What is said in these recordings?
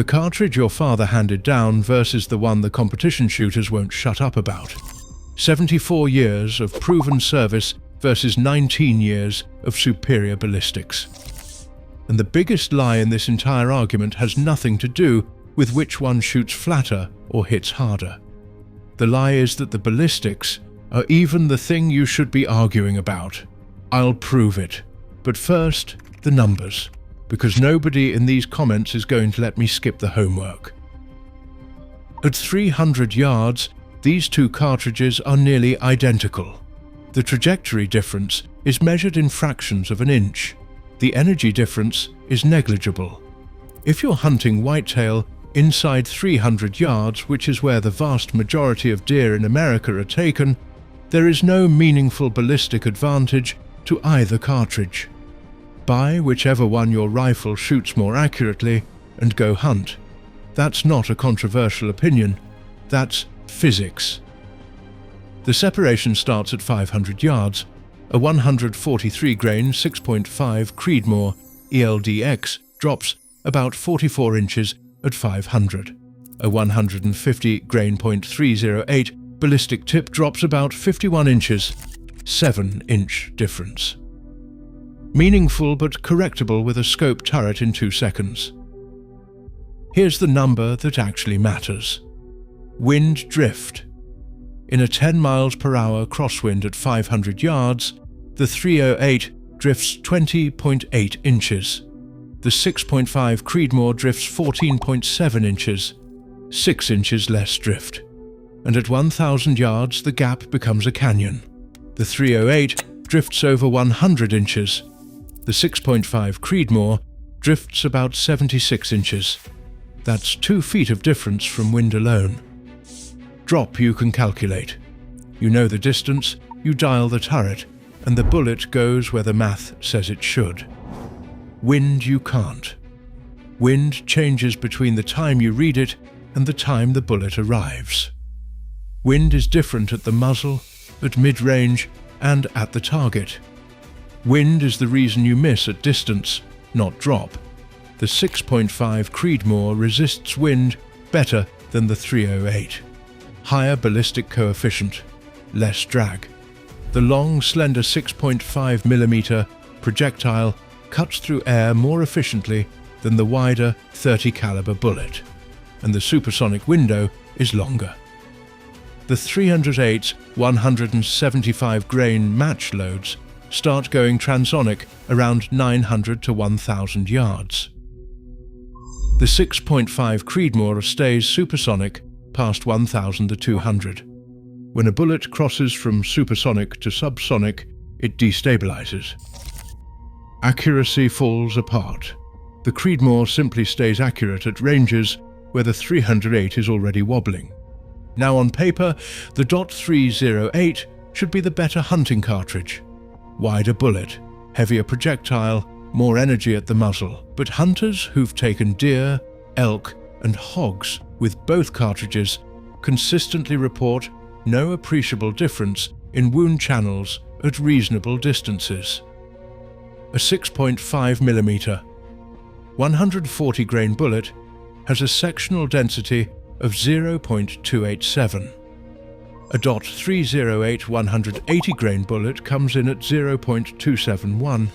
The cartridge your father handed down versus the one the competition shooters won't shut up about. 74 years of proven service versus 19 years of superior ballistics. And the biggest lie in this entire argument has nothing to do with which one shoots flatter or hits harder. The lie is that the ballistics are even the thing you should be arguing about. I'll prove it. But first, the numbers, because nobody in these comments is going to let me skip the homework. At 300 yards, these two cartridges are nearly identical. The trajectory difference is measured in fractions of an inch. The energy difference is negligible. If you're hunting whitetail inside 300 yards, which is where the vast majority of deer in America are taken, there is no meaningful ballistic advantage to either cartridge. Buy whichever one your rifle shoots more accurately and go hunt. That's not a controversial opinion. That's physics. The separation starts at 500 yards. A 143 grain 6.5 CREEDMOOR ELDX drops about 44 inches at 500. A 150 grain .308 ballistic tip drops about 51 inches, 7-inch difference. Meaningful but correctable with a scope turret in 2 seconds. Here's the number that actually matters. Wind drift. In a 10 miles per hour crosswind at 500 yards, the 308 drifts 20.8 inches. The 6.5 CREEDMOOR drifts 14.7 inches, 6 inches less drift. And at 1,000 yards, the gap becomes a canyon. The 308 drifts over 100 inches. The 6.5 CREEDMOOR drifts about 76 inches. That's 2 feet of difference from wind alone. Drop you can calculate. You know the distance, you dial the turret, and the bullet goes where the math says it should. Wind you can't. Wind changes between the time you read it and the time the bullet arrives. Wind is different at the muzzle, at mid-range, and at the target. Wind is the reason you miss at distance, not drop. The 6.5 CREEDMOOR resists wind better than the 308. Higher ballistic coefficient, less drag. The long, slender 6.5mm projectile cuts through air more efficiently than the wider 30 caliber bullet, and the supersonic window is longer. The 308's 175 grain match loads start going transonic around 900 to 1,000 yards. The 6.5 CREEDMOOR stays supersonic past 1,200. When a bullet crosses from supersonic to subsonic, it destabilizes. Accuracy falls apart. The CREEDMOOR simply stays accurate at ranges where the 308 is already wobbling. Now on paper, the .308 should be the better hunting cartridge. Wider bullet, heavier projectile, more energy at the muzzle. But hunters who've taken deer, elk, and hogs with both cartridges consistently report no appreciable difference in wound channels at reasonable distances. A 6.5mm, 140 grain bullet has a sectional density of 0.287. A .308 180 grain bullet comes in at 0.271.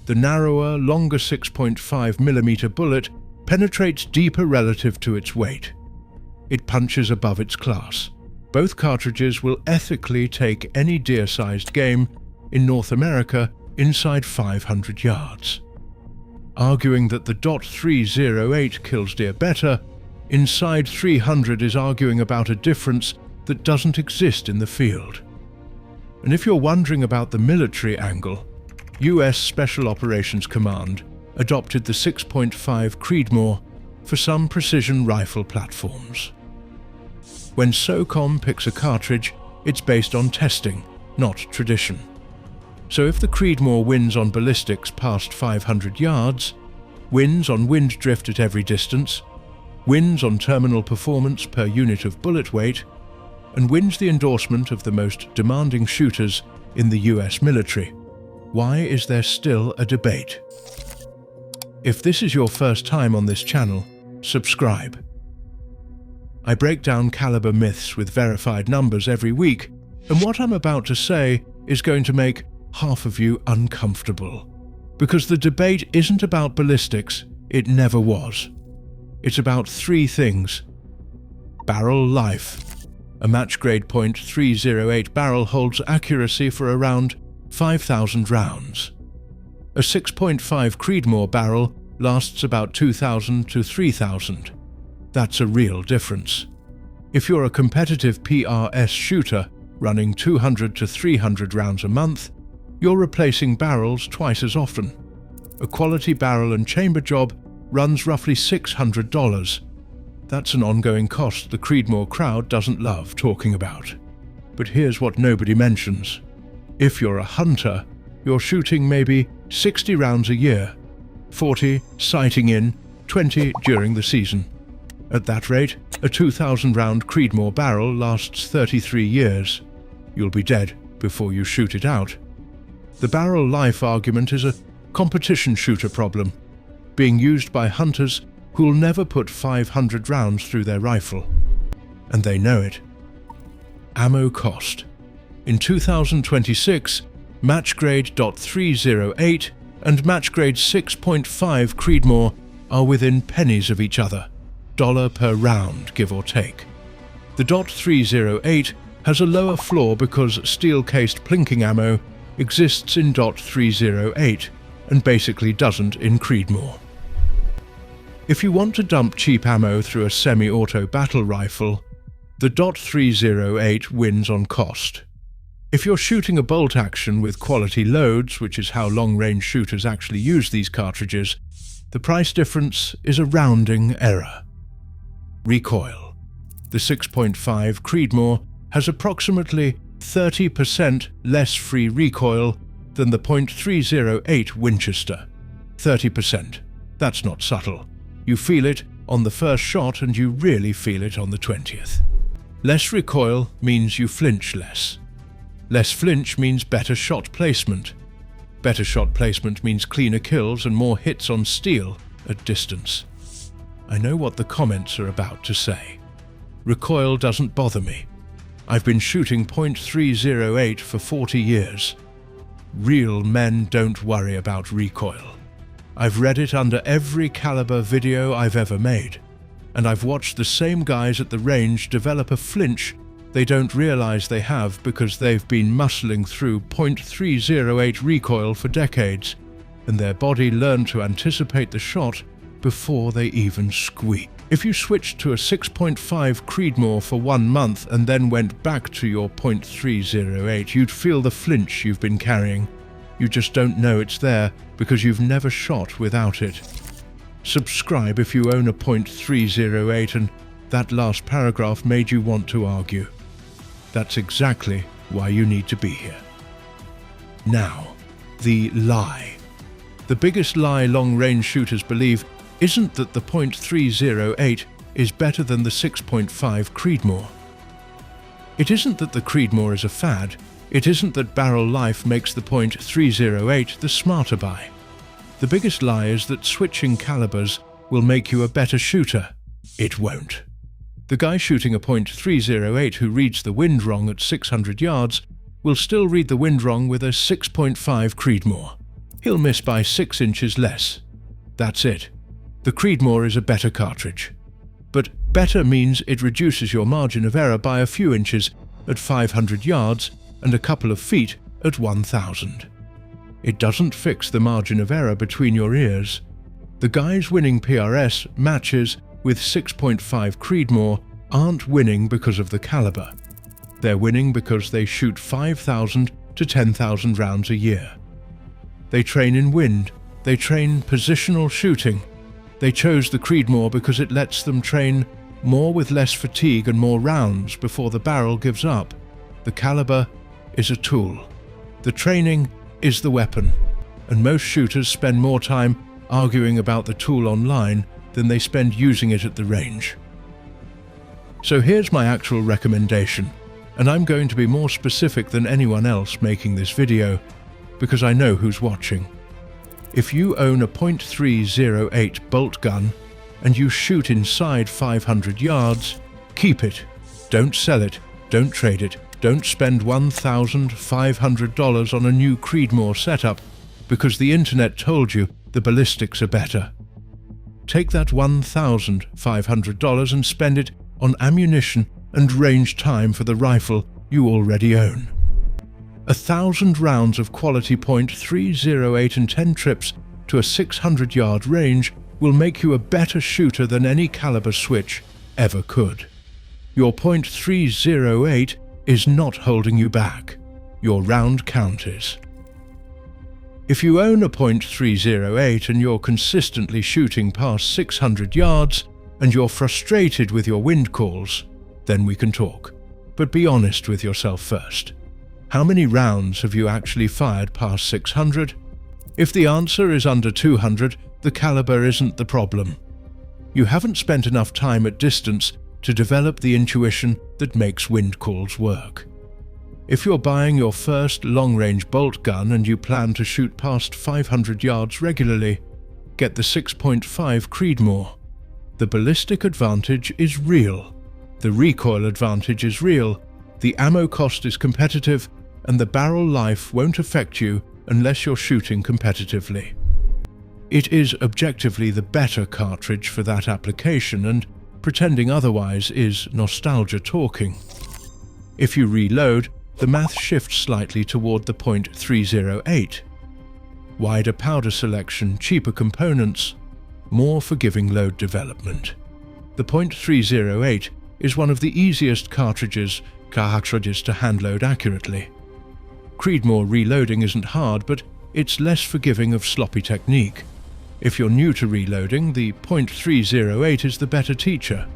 The narrower, longer 6.5mm bullet penetrates deeper relative to its weight. It punches above its class. Both cartridges will ethically take any deer-sized game in North America inside 500 yards. Arguing that the .308 kills deer better, inside 300 is arguing about a difference that doesn't exist in the field. And if you're wondering about the military angle, US Special Operations Command adopted the 6.5 CREEDMOOR for some precision rifle platforms. When SOCOM picks a cartridge, it's based on testing, not tradition. So if the CREEDMOOR wins on ballistics past 500 yards, wins on wind drift at every distance, wins on terminal performance per unit of bullet weight, and wins the endorsement of the most demanding shooters in the US military, why is there still a debate? If this is your first time on this channel, subscribe. I break down caliber myths with verified numbers every week, and what I'm about to say is going to make half of you uncomfortable. Because the debate isn't about ballistics, it never was. It's about three things. Barrel life. A match-grade .308 barrel holds accuracy for around 5,000 rounds. A 6.5 CREEDMOOR barrel lasts about 2,000 to 3,000. That's a real difference. If you're a competitive PRS shooter running 200 to 300 rounds a month, you're replacing barrels twice as often. A quality barrel and chamber job runs roughly $600. That's an ongoing cost the CREEDMOOR crowd doesn't love talking about. But here's what nobody mentions. If you're a hunter, you're shooting maybe 60 rounds a year, 40 sighting in, 20 during the season. At that rate, a 2,000 round CREEDMOOR barrel lasts 33 years. You'll be dead before you shoot it out. The barrel life argument is a competition shooter problem, being used by hunters who'll never put 500 rounds through their rifle. And they know it. Ammo cost. In 2026, match-grade .308 and match-grade 6.5 CREEDMOOR are within pennies of each other, dollar per round, give or take. The .308 has a lower floor because steel-cased plinking ammo exists in .308 and basically doesn't in CREEDMOOR. If you want to dump cheap ammo through a semi-auto battle rifle, the .308 wins on cost. If you're shooting a bolt action with quality loads, which is how long-range shooters actually use these cartridges, the price difference is a rounding error. Recoil. The 6.5 CREEDMOOR has approximately 30% less free recoil than the .308 Winchester. 30%. That's not subtle. You feel it on the first shot and you really feel it on the 20th. Less recoil means you flinch less. Less flinch means better shot placement. Better shot placement means cleaner kills and more hits on steel at distance. I know what the comments are about to say. Recoil doesn't bother me. I've been shooting .308 for 40 years. Real men don't worry about recoil. I've read it under every caliber video I've ever made, and I've watched the same guys at the range develop a flinch they don't realize they have because they've been muscling through .308 recoil for decades, and their body learned to anticipate the shot before they even squeak. If you switched to a 6.5 CREEDMOOR for 1 month and then went back to your .308, you'd feel the flinch you've been carrying. You just don't know it's there because you've never shot without it. Subscribe if you own a .308 and that last paragraph made you want to argue. That's exactly why you need to be here. Now, the lie. The biggest lie long-range shooters believe isn't that the .308 is better than the 6.5 CREEDMOOR. It isn't that the CREEDMOOR is a fad. It isn't that barrel life makes the .308 the smarter buy. The biggest lie is that switching calibers will make you a better shooter. It won't. The guy shooting a .308 who reads the wind wrong at 600 yards will still read the wind wrong with a 6.5 CREEDMOOR. He'll miss by 6 inches less. That's it. The CREEDMOOR is a better cartridge. But better means it reduces your margin of error by a few inches at 500 yards and a couple of feet at 1,000. It doesn't fix the margin of error between your ears. The guys winning PRS matches with 6.5 CREEDMOOR aren't winning because of the caliber. They're winning because they shoot 5,000 to 10,000 rounds a year. They train in wind. They train positional shooting. They chose the CREEDMOOR because it lets them train more with less fatigue and more rounds before the barrel gives up. The caliber is a tool. The training is the weapon, and most shooters spend more time arguing about the tool online than they spend using it at the range. So here's my actual recommendation, and I'm going to be more specific than anyone else making this video, because I know who's watching. If you own a .308 bolt gun, and you shoot inside 500 yards, keep it. Don't sell it. Don't trade it. Don't spend $1,500 on a new Creedmoor setup because the internet told you the ballistics are better. Take that $1,500 and spend it on ammunition and range time for the rifle you already own. 1,000 rounds of quality .308 and 10 trips to a 600-yard range will make you a better shooter than any caliber switch ever could. Your .308 is not holding you back. Your round count is. If you own a .308 and you're consistently shooting past 600 yards and you're frustrated with your wind calls, then we can talk. But be honest with yourself first. How many rounds have you actually fired past 600? If the answer is under 200, the caliber isn't the problem. You haven't spent enough time at distance to develop the intuition that makes wind calls work. If you're buying your first long-range bolt gun and you plan to shoot past 500 yards regularly, get the 6.5 CREEDMOOR. The ballistic advantage is real. The recoil advantage is real. The ammo cost is competitive, and the barrel life won't affect you unless you're shooting competitively. It is objectively the better cartridge for that application, and pretending otherwise is nostalgia talking. If you reload, the math shifts slightly toward the .308. Wider powder selection, cheaper components, more forgiving load development. The .308 is one of the easiest cartridges to handload accurately. Creedmoor reloading isn't hard, but it's less forgiving of sloppy technique. If you're new to reloading, the .308 is the better teacher.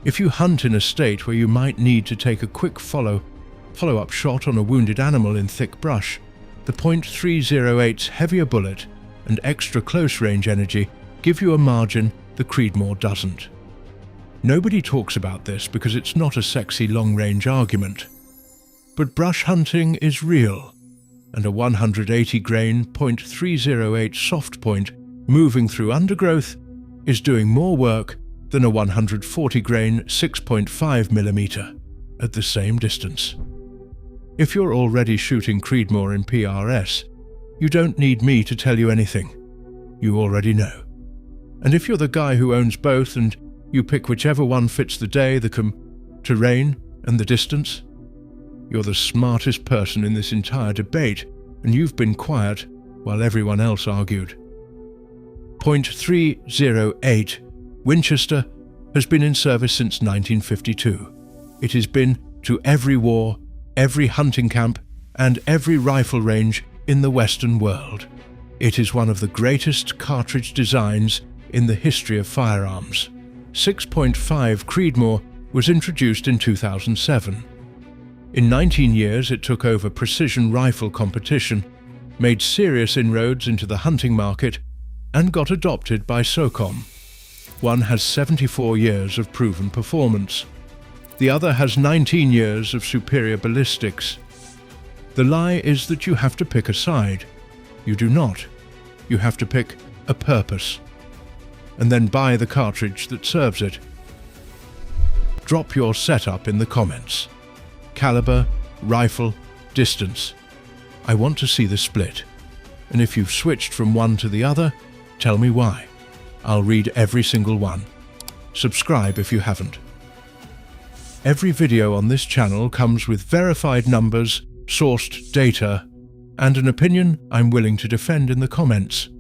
If you hunt in a state where you might need to take a quick follow-up shot on a wounded animal in thick brush, the .308's heavier bullet and extra close-range energy give you a margin the Creedmoor doesn't. Nobody talks about this because it's not a sexy long-range argument. But brush hunting is real, and a 180-grain .308 soft point moving through undergrowth is doing more work than a 140-grain 6.5mm at the same distance. If you're already shooting Creedmoor in PRS, you don't need me to tell you anything. You already know. And if you're the guy who owns both and you pick whichever one fits the day, the terrain, and the distance, you're the smartest person in this entire debate, and you've been quiet while everyone else argued. .308 Winchester has been in service since 1952. It has been to every war, every hunting camp, and every rifle range in the Western world. It is one of the greatest cartridge designs in the history of firearms. 6.5 CREEDMOOR was introduced in 2007. In 19 years, it took over precision rifle competition, made serious inroads into the hunting market, and got adopted by SOCOM. One has 74 years of proven performance. The other has 19 years of superior ballistics. The lie is that you have to pick a side. You do not. You have to pick a purpose, and then buy the cartridge that serves it. Drop your setup in the comments. Caliber, rifle, distance. I want to see the split. And if you've switched from one to the other, tell me why. I'll read every single one. Subscribe if you haven't. Every video on this channel comes with verified numbers, sourced data, and an opinion I'm willing to defend in the comments.